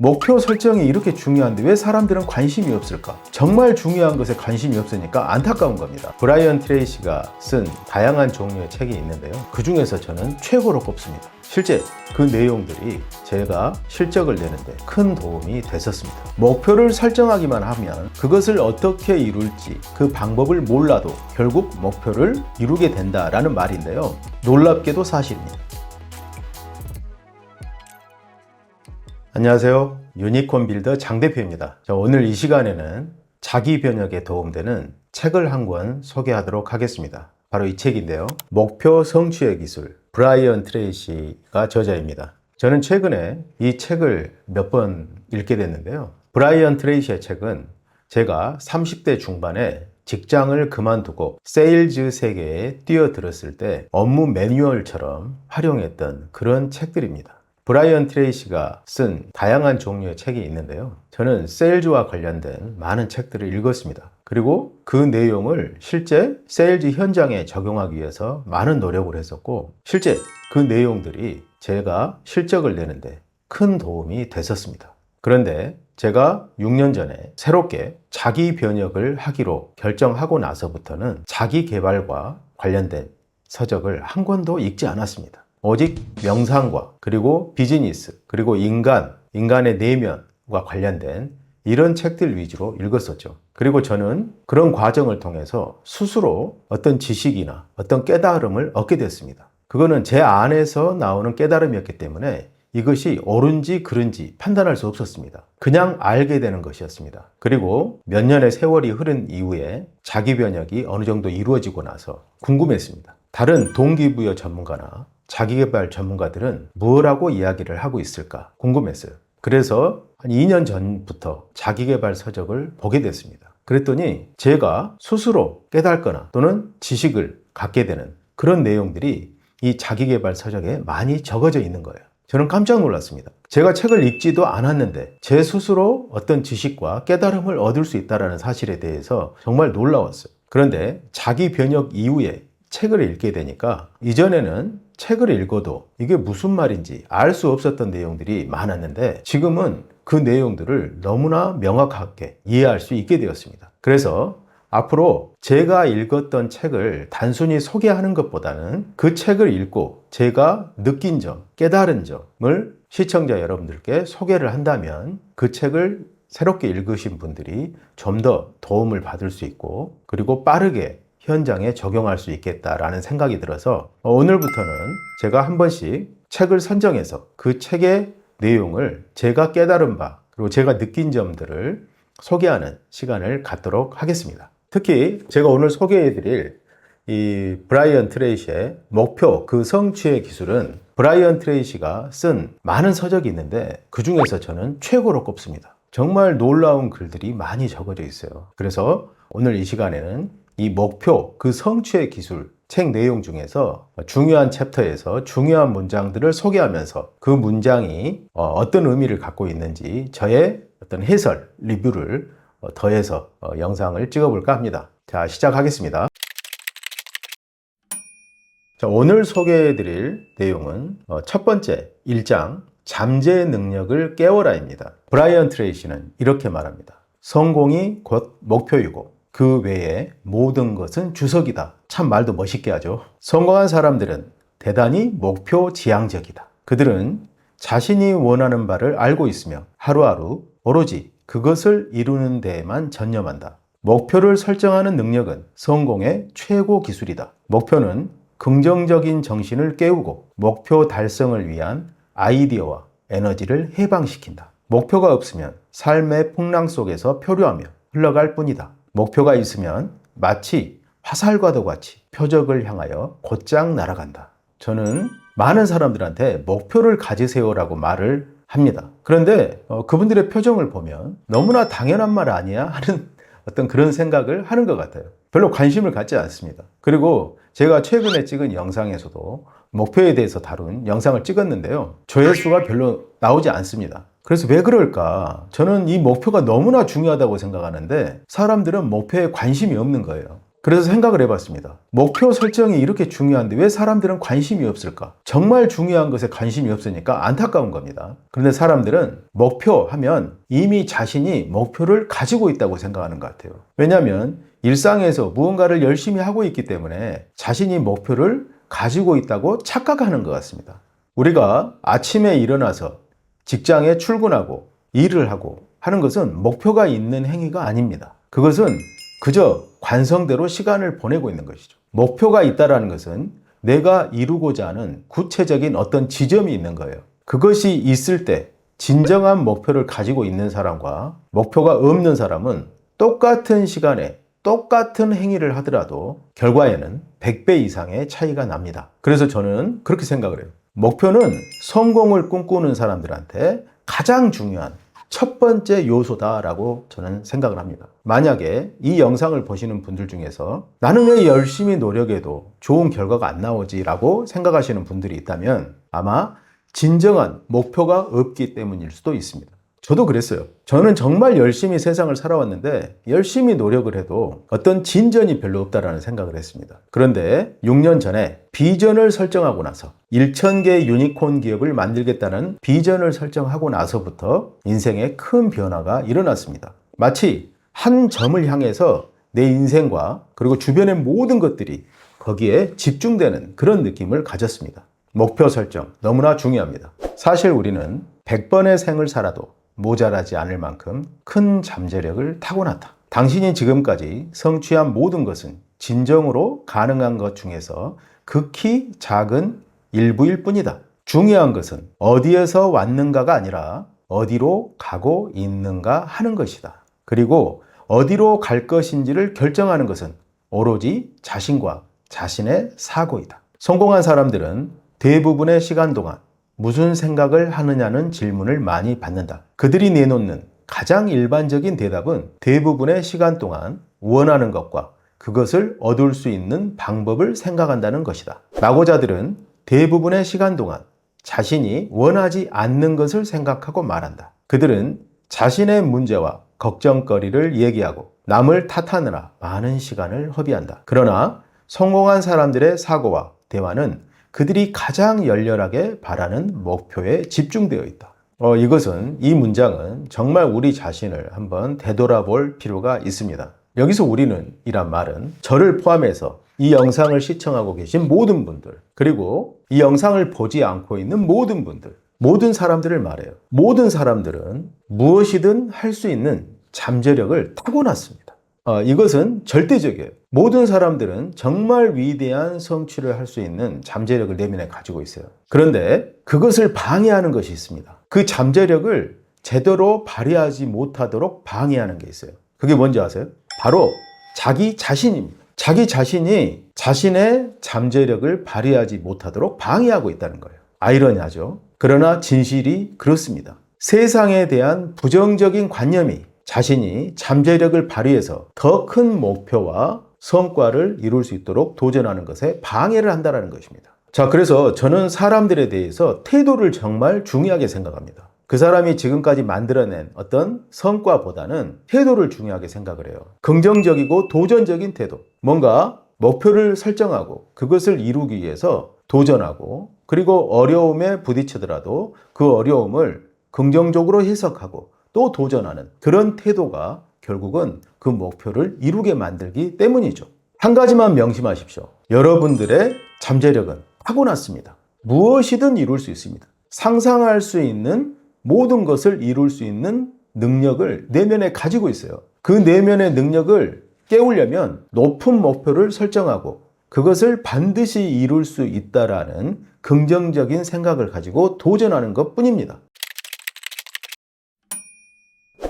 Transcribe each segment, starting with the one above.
목표 설정이 이렇게 중요한데 왜 사람들은 관심이 없을까? 정말 중요한 것에 관심이 없으니까 안타까운 겁니다. 브라이언 트레이시가 쓴 다양한 종류의 책이 있는데요. 그 중에서 저는 최고로 꼽습니다. 실제 그 내용들이 제가 실적을 내는데 큰 도움이 됐었습니다. 목표를 설정하기만 하면 그것을 어떻게 이룰지 그 방법을 몰라도 결국 목표를 이루게 된다라는 말인데요. 놀랍게도 사실입니다. 안녕하세요. 유니콘 빌더 장 대표입니다. 오늘 이 시간에는 자기 변혁에 도움되는 책을 한 권 소개하도록 하겠습니다. 바로 이 책인데요. 목표 성취의 기술, 브라이언 트레이시가 저자입니다. 저는 최근에 이 책을 몇 번 읽게 됐는데요. 브라이언 트레이시의 책은 제가 30대 중반에 직장을 그만두고 세일즈 세계에 뛰어들었을 때 업무 매뉴얼처럼 활용했던 그런 책들입니다. 브라이언 트레이시가 쓴 다양한 종류의 책이 있는데요. 저는 세일즈와 관련된 많은 책들을 읽었습니다. 그리고 그 내용을 실제 세일즈 현장에 적용하기 위해서 많은 노력을 했었고, 실제 그 내용들이 제가 실적을 내는데 큰 도움이 됐었습니다. 그런데 제가 6년 전에 새롭게 자기 변혁을 하기로 결정하고 나서부터는 자기 개발과 관련된 서적을 한 권도 읽지 않았습니다. 오직 명상과 그리고 비즈니스 그리고 인간의 내면과 관련된 이런 책들 위주로 읽었었죠. 그리고 저는 그런 과정을 통해서 스스로 어떤 지식이나 어떤 깨달음을 얻게 됐습니다. 그거는 제 안에서 나오는 깨달음이었기 때문에 이것이 옳은지 그른지 판단할 수 없었습니다. 그냥 알게 되는 것이었습니다. 그리고 몇 년의 세월이 흐른 이후에 자기 변혁이 어느 정도 이루어지고 나서 궁금했습니다. 다른 동기부여 전문가나 자기개발 전문가들은 무엇라고 이야기를 하고 있을까 궁금했어요. 그래서 한 2년 전부터 자기개발 서적을 보게 됐습니다. 그랬더니 제가 스스로 깨닫거나 또는 지식을 갖게 되는 그런 내용들이 이 자기개발 서적에 많이 적어져 있는 거예요. 저는 깜짝 놀랐습니다. 제가 책을 읽지도 않았는데 제 스스로 어떤 지식과 깨달음을 얻을 수 있다는 사실에 대해서 정말 놀라웠어요. 그런데 자기 변혁 이후에 책을 읽게 되니까 이전에는 책을 읽어도 이게 무슨 말인지 알 수 없었던 내용들이 많았는데 지금은 그 내용들을 너무나 명확하게 이해할 수 있게 되었습니다. 그래서 앞으로 제가 읽었던 책을 단순히 소개하는 것보다는 그 책을 읽고 제가 느낀 점, 깨달은 점을 시청자 여러분들께 소개를 한다면 그 책을 새롭게 읽으신 분들이 좀 더 도움을 받을 수 있고 그리고 빠르게 현장에 적용할 수 있겠다라는 생각이 들어서 오늘부터는 제가 한 번씩 책을 선정해서 그 책의 내용을 제가 깨달은 바 그리고 제가 느낀 점들을 소개하는 시간을 갖도록 하겠습니다. 특히 제가 오늘 소개해드릴 이 브라이언 트레이시의 목표 그 성취의 기술은 브라이언 트레이시가 쓴 많은 서적이 있는데 그 중에서 저는 최고로 꼽습니다. 정말 놀라운 글들이 많이 적어져 있어요. 그래서 오늘 이 시간에는 이 목표, 그 성취의 기술 책 내용 중에서 중요한 챕터에서 중요한 문장들을 소개하면서 그 문장이 어떤 의미를 갖고 있는지 저의 어떤 해설, 리뷰를 더해서 영상을 찍어볼까 합니다. 자, 시작하겠습니다. 자, 오늘 소개해드릴 내용은 첫 번째 1장 잠재 능력을 깨워라입니다. 브라이언 트레이시는 이렇게 말합니다. 성공이 곧 목표이고 그 외에 모든 것은 주석이다. 참 말도 멋있게 하죠. 성공한 사람들은 대단히 목표 지향적이다. 그들은 자신이 원하는 바를 알고 있으며 하루하루 오로지 그것을 이루는 데에만 전념한다. 목표를 설정하는 능력은 성공의 최고 기술이다. 목표는 긍정적인 정신을 깨우고 목표 달성을 위한 아이디어와 에너지를 해방시킨다. 목표가 없으면 삶의 풍랑 속에서 표류하며 흘러갈 뿐이다. 목표가 있으면 마치 화살과도 같이 표적을 향하여 곧장 날아간다. 저는 많은 사람들한테 목표를 가지세요라고 말을 합니다. 그런데 그분들의 표정을 보면 너무나 당연한 말 아니야 하는 어떤 그런 생각을 하는 것 같아요. 별로 관심을 갖지 않습니다. 그리고 제가 최근에 찍은 영상에서도 목표에 대해서 다룬 영상을 찍었는데요. 조회수가 별로 나오지 않습니다. 그래서 왜 그럴까? 저는 이 목표가 너무나 중요하다고 생각하는데 사람들은 목표에 관심이 없는 거예요. 그래서 생각을 해봤습니다. 목표 설정이 이렇게 중요한데 왜 사람들은 관심이 없을까? 정말 중요한 것에 관심이 없으니까 안타까운 겁니다. 그런데 사람들은 목표 하면 이미 자신이 목표를 가지고 있다고 생각하는 것 같아요. 왜냐하면 일상에서 무언가를 열심히 하고 있기 때문에 자신이 목표를 가지고 있다고 착각하는 것 같습니다. 우리가 아침에 일어나서 직장에 출근하고 일을 하고 하는 것은 목표가 있는 행위가 아닙니다. 그것은 그저 관성대로 시간을 보내고 있는 것이죠. 목표가 있다는 것은 내가 이루고자 하는 구체적인 어떤 지점이 있는 거예요. 그것이 있을 때 진정한 목표를 가지고 있는 사람과 목표가 없는 사람은 똑같은 시간에 똑같은 행위를 하더라도 결과에는 100배 이상의 차이가 납니다. 그래서 저는 그렇게 생각을 해요. 목표는 성공을 꿈꾸는 사람들한테 가장 중요한 첫 번째 요소다라고 저는 생각을 합니다. 만약에 이 영상을 보시는 분들 중에서 나는 왜 열심히 노력해도 좋은 결과가 안 나오지 라고 생각하시는 분들이 있다면 아마 진정한 목표가 없기 때문일 수도 있습니다. 저도 그랬어요. 저는 정말 열심히 세상을 살아왔는데 열심히 노력을 해도 어떤 진전이 별로 없다라는 생각을 했습니다. 그런데 6년 전에 비전을 설정하고 나서 1000개 유니콘 기업을 만들겠다는 비전을 설정하고 나서부터 인생에 큰 변화가 일어났습니다. 마치 한 점을 향해서 내 인생과 그리고 주변의 모든 것들이 거기에 집중되는 그런 느낌을 가졌습니다. 목표 설정 너무나 중요합니다. 사실 우리는 100번의 생을 살아도 모자라지 않을 만큼 큰 잠재력을 타고났다. 당신이 지금까지 성취한 모든 것은 진정으로 가능한 것 중에서 극히 작은 일부일 뿐이다. 중요한 것은 어디에서 왔는가가 아니라 어디로 가고 있는가 하는 것이다. 그리고 어디로 갈 것인지를 결정하는 것은 오로지 자신과 자신의 사고이다. 성공한 사람들은 대부분의 시간 동안 무슨 생각을 하느냐는 질문을 많이 받는다. 그들이 내놓는 가장 일반적인 대답은 대부분의 시간 동안 원하는 것과 그것을 얻을 수 있는 방법을 생각한다는 것이다. 낙오자들은 대부분의 시간 동안 자신이 원하지 않는 것을 생각하고 말한다. 그들은 자신의 문제와 걱정거리를 얘기하고 남을 탓하느라 많은 시간을 허비한다. 그러나 성공한 사람들의 사고와 대화는 그들이 가장 열렬하게 바라는 목표에 집중되어 있다. 이 문장은 정말 우리 자신을 한번 되돌아볼 필요가 있습니다. 여기서 우리는 이란 말은 저를 포함해서 이 영상을 시청하고 계신 모든 분들, 그리고 이 영상을 보지 않고 있는 모든 분들, 모든 사람들을 말해요. 모든 사람들은 무엇이든 할 수 있는 잠재력을 타고났습니다. 이것은 절대적이에요. 모든 사람들은 정말 위대한 성취를 할 수 있는 잠재력을 내면에 가지고 있어요. 그런데 그것을 방해하는 것이 있습니다. 그 잠재력을 제대로 발휘하지 못하도록 방해하는 게 있어요. 그게 뭔지 아세요? 바로 자기 자신입니다. 자기 자신이 자신의 잠재력을 발휘하지 못하도록 방해하고 있다는 거예요. 아이러니하죠. 그러나 진실이 그렇습니다. 세상에 대한 부정적인 관념이 자신이 잠재력을 발휘해서 더 큰 목표와 성과를 이룰 수 있도록 도전하는 것에 방해를 한다는 것입니다. 자, 그래서 저는 사람들에 대해서 태도를 정말 중요하게 생각합니다. 그 사람이 지금까지 만들어낸 어떤 성과보다는 태도를 중요하게 생각을 해요. 긍정적이고 도전적인 태도. 뭔가 목표를 설정하고 그것을 이루기 위해서 도전하고 그리고 어려움에 부딪히더라도 그 어려움을 긍정적으로 해석하고 또 도전하는 그런 태도가 결국은 그 목표를 이루게 만들기 때문이죠. 한 가지만 명심하십시오. 여러분들의 잠재력은 타고났습니다. 무엇이든 이룰 수 있습니다. 상상할 수 있는 모든 것을 이룰 수 있는 능력을 내면에 가지고 있어요. 그 내면의 능력을 깨우려면 높은 목표를 설정하고 그것을 반드시 이룰 수 있다라는 긍정적인 생각을 가지고 도전하는 것 뿐입니다.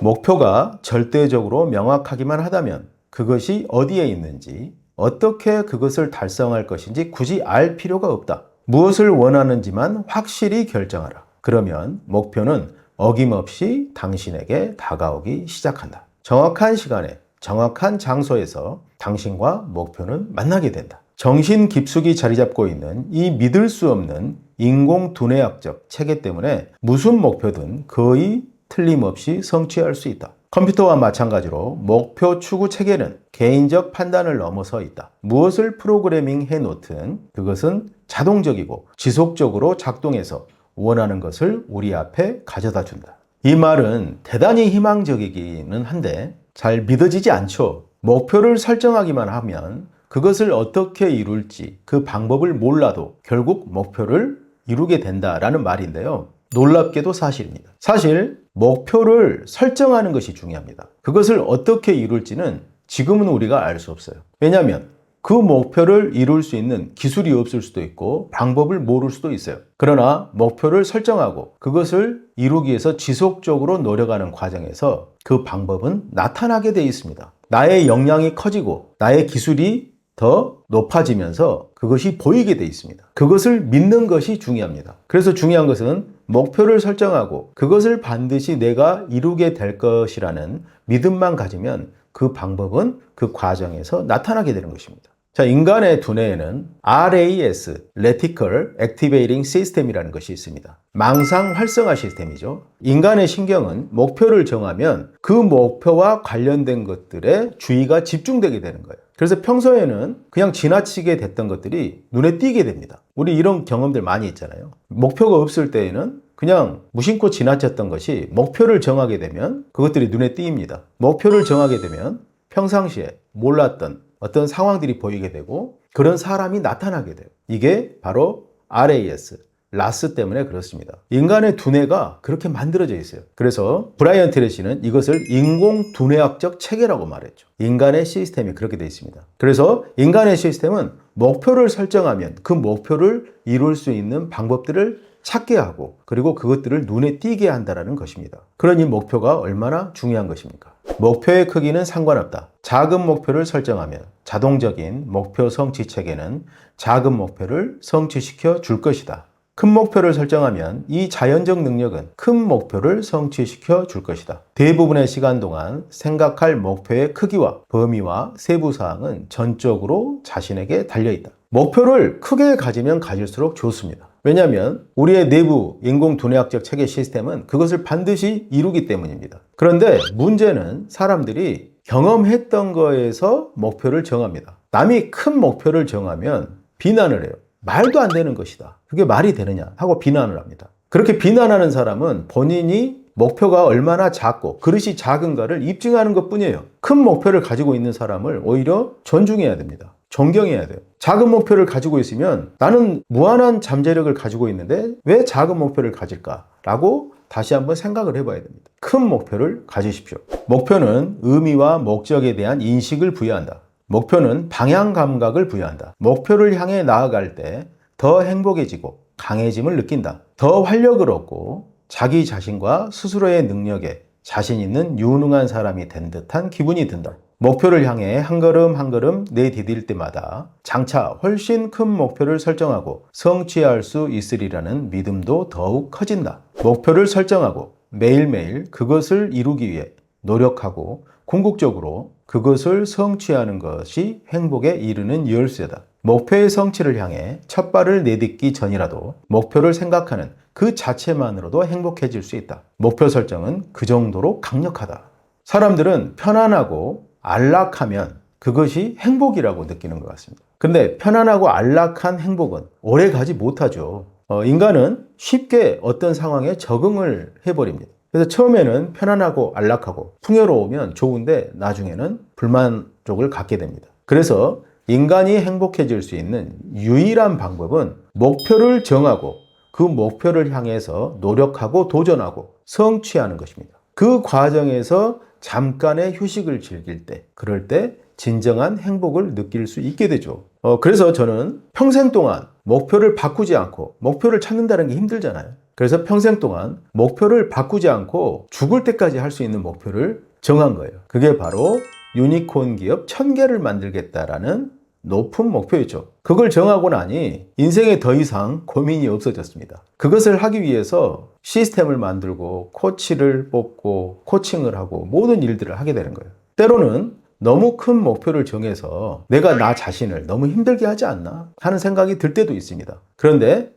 목표가 절대적으로 명확하기만 하다면 그것이 어디에 있는지, 어떻게 그것을 달성할 것인지 굳이 알 필요가 없다. 무엇을 원하는지만 확실히 결정하라. 그러면 목표는 어김없이 당신에게 다가오기 시작한다. 정확한 시간에, 정확한 장소에서 당신과 목표는 만나게 된다. 정신 깊숙이 자리 잡고 있는 이 믿을 수 없는 인공두뇌학적 체계 때문에 무슨 목표든 거의 틀림없이 성취할 수 있다. 컴퓨터와 마찬가지로 목표 추구 체계는 개인적 판단을 넘어서 있다. 무엇을 프로그래밍 해 놓든 그것은 자동적이고 지속적으로 작동해서 원하는 것을 우리 앞에 가져다 준다. 이 말은 대단히 희망적이기는 한데 잘 믿어지지 않죠. 목표를 설정하기만 하면 그것을 어떻게 이룰지 그 방법을 몰라도 결국 목표를 이루게 된다라는 말인데요. 놀랍게도 사실입니다. 사실 목표를 설정하는 것이 중요합니다. 그것을 어떻게 이룰지는 지금은 우리가 알 수 없어요. 왜냐하면 그 목표를 이룰 수 있는 기술이 없을 수도 있고 방법을 모를 수도 있어요. 그러나 목표를 설정하고 그것을 이루기 위해서 지속적으로 노력하는 과정에서 그 방법은 나타나게 되어 있습니다. 나의 역량이 커지고 나의 기술이 더 높아지면서 그것이 보이게 되어 있습니다. 그것을 믿는 것이 중요합니다. 그래서 중요한 것은 목표를 설정하고 그것을 반드시 내가 이루게 될 것이라는 믿음만 가지면 그 방법은 그 과정에서 나타나게 되는 것입니다. 자, 인간의 두뇌에는 RAS, Reticle Activating System이라는 것이 있습니다. 망상 활성화 시스템이죠. 인간의 신경은 목표를 정하면 그 목표와 관련된 것들에 주의가 집중되게 되는 거예요. 그래서 평소에는 그냥 지나치게 됐던 것들이 눈에 띄게 됩니다. 우리 이런 경험들 많이 있잖아요. 목표가 없을 때에는 그냥 무심코 지나쳤던 것이 목표를 정하게 되면 그것들이 눈에 띄입니다. 목표를 정하게 되면 평상시에 몰랐던 어떤 상황들이 보이게 되고 그런 사람이 나타나게 돼요. 이게 바로 RAS, 라스 때문에 그렇습니다. 인간의 두뇌가 그렇게 만들어져 있어요. 그래서 브라이언 트레시는 이것을 인공 두뇌학적 체계라고 말했죠. 인간의 시스템이 그렇게 되어 있습니다. 그래서 인간의 시스템은 목표를 설정하면 그 목표를 이룰 수 있는 방법들을 찾게 하고 그리고 그것들을 눈에 띄게 한다는 것입니다. 그러니 목표가 얼마나 중요한 것입니까? 목표의 크기는 상관없다. 작은 목표를 설정하면 자동적인 목표 성취 체계는 작은 목표를 성취시켜 줄 것이다. 큰 목표를 설정하면 이 자연적 능력은 큰 목표를 성취시켜 줄 것이다. 대부분의 시간 동안 생각할 목표의 크기와 범위와 세부 사항은 전적으로 자신에게 달려있다. 목표를 크게 가지면 가질수록 좋습니다. 왜냐하면 우리의 내부 인공두뇌학적 체계 시스템은 그것을 반드시 이루기 때문입니다. 그런데 문제는 사람들이 경험했던 거에서 목표를 정합니다. 남이 큰 목표를 정하면 비난을 해요. 말도 안 되는 것이다. 그게 말이 되느냐 하고 비난을 합니다. 그렇게 비난하는 사람은 본인이 목표가 얼마나 작고 그릇이 작은가를 입증하는 것뿐이에요. 큰 목표를 가지고 있는 사람을 오히려 존중해야 됩니다. 존경해야 돼요. 작은 목표를 가지고 있으면 나는 무한한 잠재력을 가지고 있는데 왜 작은 목표를 가질까라고 다시 한번 생각을 해봐야 됩니다. 큰 목표를 가지십시오. 목표는 의미와 목적에 대한 인식을 부여한다. 목표는 방향 감각을 부여한다. 목표를 향해 나아갈 때 더 행복해지고 강해짐을 느낀다. 더 활력을 얻고 자기 자신과 스스로의 능력에 자신 있는 유능한 사람이 된 듯한 기분이 든다. 목표를 향해 한 걸음 한 걸음 내디딜 때마다 장차 훨씬 큰 목표를 설정하고 성취할 수 있으리라는 믿음도 더욱 커진다. 목표를 설정하고 매일매일 그것을 이루기 위해 노력하고 궁극적으로 그것을 성취하는 것이 행복에 이르는 열쇠다. 목표의 성취를 향해 첫 발을 내딛기 전이라도 목표를 생각하는 그 자체만으로도 행복해질 수 있다. 목표 설정은 그 정도로 강력하다. 사람들은 편안하고 안락하면 그것이 행복이라고 느끼는 것 같습니다. 근데 편안하고 안락한 행복은 오래 가지 못하죠. 인간은 쉽게 어떤 상황에 적응을 해버립니다. 그래서 처음에는 편안하고 안락하고 풍요로우면 좋은데 나중에는 불만족을 갖게 됩니다. 그래서 인간이 행복해질 수 있는 유일한 방법은 목표를 정하고 그 목표를 향해서 노력하고 도전하고 성취하는 것입니다. 그 과정에서 잠깐의 휴식을 즐길 때, 그럴 때 진정한 행복을 느낄 수 있게 되죠. 그래서 저는 평생 동안 목표를 바꾸지 않고 목표를 찾는다는 게 힘들잖아요. 그래서 평생 동안 목표를 바꾸지 않고 죽을 때까지 할 수 있는 목표를 정한 거예요. 그게 바로 유니콘 기업 1000개를 만들겠다라는 높은 목표였죠. 그걸 정하고 나니 인생에 더 이상 고민이 없어졌습니다. 그것을 하기 위해서 시스템을 만들고 코치를 뽑고 코칭을 하고 모든 일들을 하게 되는 거예요. 때로는 너무 큰 목표를 정해서 내가 나 자신을 너무 힘들게 하지 않나 하는 생각이 들 때도 있습니다. 그런데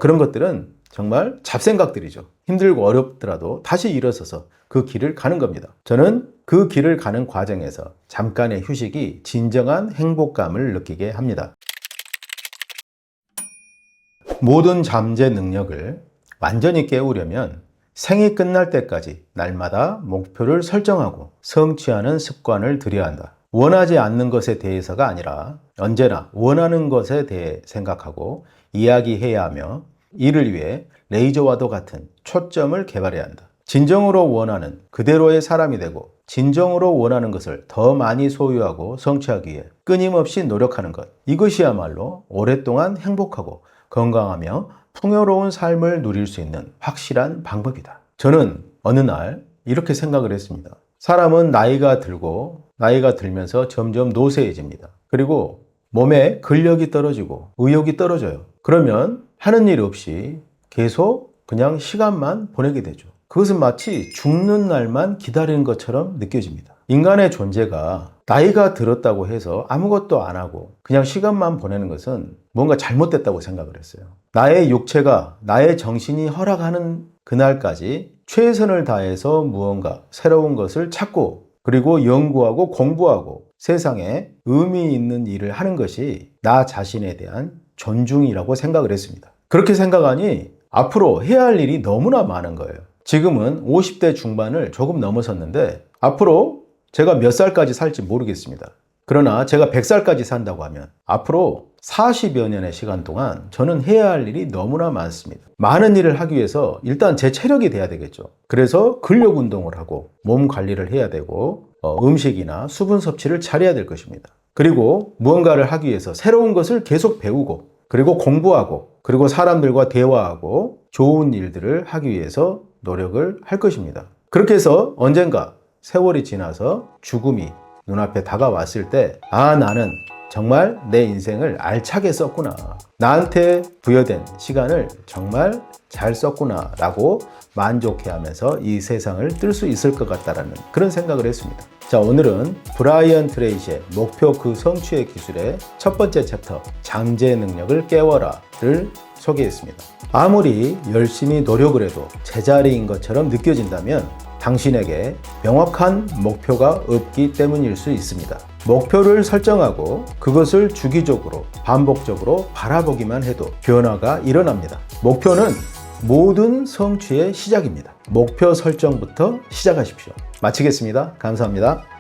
그런 것들은 정말 잡생각들이죠. 힘들고 어렵더라도 다시 일어서서 그 길을 가는 겁니다. 저는 그 길을 가는 과정에서 잠깐의 휴식이 진정한 행복감을 느끼게 합니다. 모든 잠재 능력을 완전히 깨우려면 생이 끝날 때까지 날마다 목표를 설정하고 성취하는 습관을 들여야 한다. 원하지 않는 것에 대해서가 아니라 언제나 원하는 것에 대해 생각하고 이야기해야 하며 이를 위해 레이저와도 같은 초점을 개발해야 한다. 진정으로 원하는 그대로의 사람이 되고 진정으로 원하는 것을 더 많이 소유하고 성취하기 위해 끊임없이 노력하는 것. 이것이야말로 오랫동안 행복하고 건강하며 풍요로운 삶을 누릴 수 있는 확실한 방법이다. 저는 어느 날 이렇게 생각을 했습니다. 사람은 나이가 들면서 점점 노쇠해집니다. 그리고 몸에 근력이 떨어지고 의욕이 떨어져요. 그러면 하는 일 없이 계속 그냥 시간만 보내게 되죠. 그것은 마치 죽는 날만 기다리는 것처럼 느껴집니다. 인간의 존재가 나이가 들었다고 해서 아무것도 안 하고 그냥 시간만 보내는 것은 뭔가 잘못됐다고 생각을 했어요. 나의 육체가, 나의 정신이 허락하는 그날까지 최선을 다해서 무언가 새로운 것을 찾고 그리고 연구하고 공부하고 세상에 의미 있는 일을 하는 것이 나 자신에 대한 존중이라고 생각을 했습니다. 그렇게 생각하니 앞으로 해야 할 일이 너무나 많은 거예요. 지금은 50대 중반을 조금 넘어섰는데 앞으로 제가 몇 살까지 살지 모르겠습니다. 그러나 제가 100살까지 산다고 하면 앞으로 40여 년의 시간 동안 저는 해야 할 일이 너무나 많습니다. 많은 일을 하기 위해서 일단 제 체력이 돼야 되겠죠. 그래서 근력 운동을 하고 몸 관리를 해야 되고 음식이나 수분 섭취를 잘해야 될 것입니다. 그리고 무언가를 하기 위해서 새로운 것을 계속 배우고 그리고 공부하고 그리고 사람들과 대화하고 좋은 일들을 하기 위해서 노력을 할 것입니다. 그렇게 해서 언젠가 세월이 지나서 죽음이 눈앞에 다가왔을 때 나는 정말 내 인생을 알차게 썼구나. 나한테 부여된 시간을 정말 잘 썼구나 라고 만족해하면서 이 세상을 뜰 수 있을 것 같다라는 그런 생각을 했습니다. 자, 오늘은 브라이언 트레이시의 목표 그 성취의 기술의 첫 번째 챕터 잠재 능력을 깨워라를 소개했습니다. 아무리 열심히 노력을 해도 제자리인 것처럼 느껴진다면 당신에게 명확한 목표가 없기 때문일 수 있습니다. 목표를 설정하고 그것을 주기적으로 반복적으로 바라보기만 해도 변화가 일어납니다. 목표는 모든 성취의 시작입니다. 목표 설정부터 시작하십시오. 마치겠습니다. 감사합니다.